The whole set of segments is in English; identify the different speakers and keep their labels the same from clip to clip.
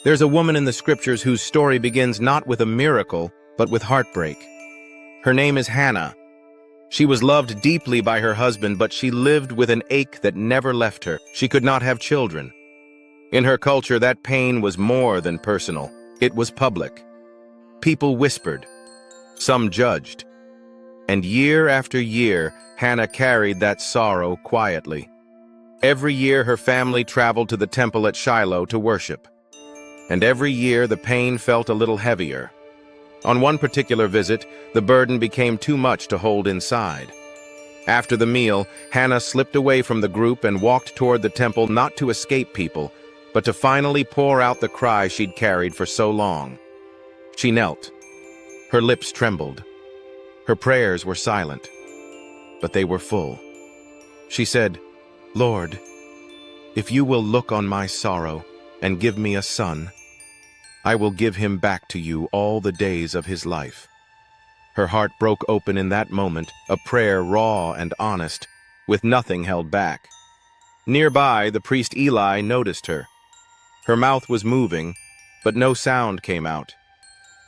Speaker 1: There's a woman in the scriptures whose story begins not with a miracle, but with heartbreak. Her name is Hannah. She was loved deeply by her husband, but she lived with an ache that never left her. She could not have children. In her culture, that pain was more than personal. It was public. People whispered. Some judged. And year after year, Hannah carried that sorrow quietly. Every year, her family traveled to the temple at Shiloh to worship. And every year, the pain felt a little heavier. On one particular visit, the burden became too much to hold inside. After the meal, Hannah slipped away from the group and walked toward the temple, not to escape people, but to finally pour out the cry she'd carried for so long. She knelt. Her lips trembled. Her prayers were silent, but they were full. She said, "Lord, if you will look on my sorrow and give me a son, I will give him back to you all the days of his life." Her heart broke open in that moment, a prayer raw and honest, with nothing held back. Nearby, the priest Eli noticed her. Her mouth was moving, but no sound came out.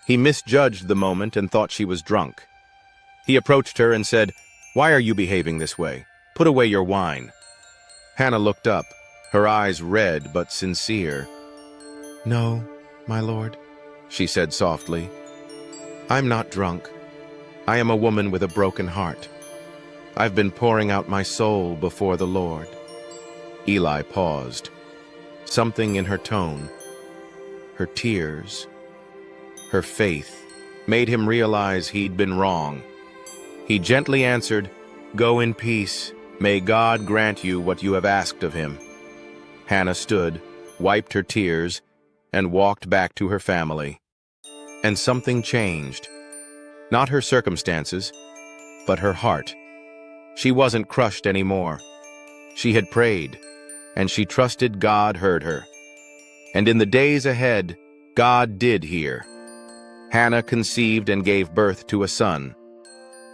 Speaker 1: He misjudged the moment and thought she was drunk. He approached her and said, "Why are you behaving this way? Put away your wine." Hannah looked up, her eyes red but sincere. "No, my lord," she said softly. "I'm not drunk. I am a woman with a broken heart. I've been pouring out my soul before the Lord." Eli paused. Something in her tone, her tears, her faith, made him realize he'd been wrong. He gently answered, "Go in peace. May God grant you what you have asked of him." Hannah stood, wiped her tears, and walked back to her family. And something changed. Not her circumstances, but her heart. She wasn't crushed anymore. She had prayed, and she trusted God heard her. And in the days ahead, God did hear. Hannah conceived and gave birth to a son.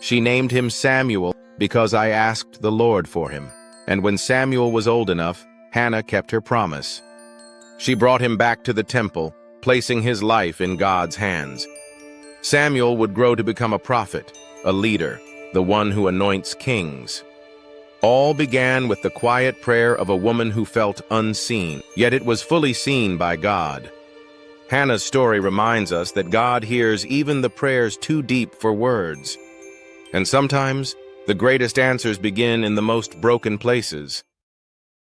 Speaker 1: She named him Samuel because I asked the Lord for him. And when Samuel was old enough, Hannah kept her promise. She brought him back to the temple, placing his life in God's hands. Samuel would grow to become a prophet, a leader, the one who anoints kings. All began with the quiet prayer of a woman who felt unseen, yet it was fully seen by God. Hannah's story reminds us that God hears even the prayers too deep for words. And sometimes, the greatest answers begin in the most broken places.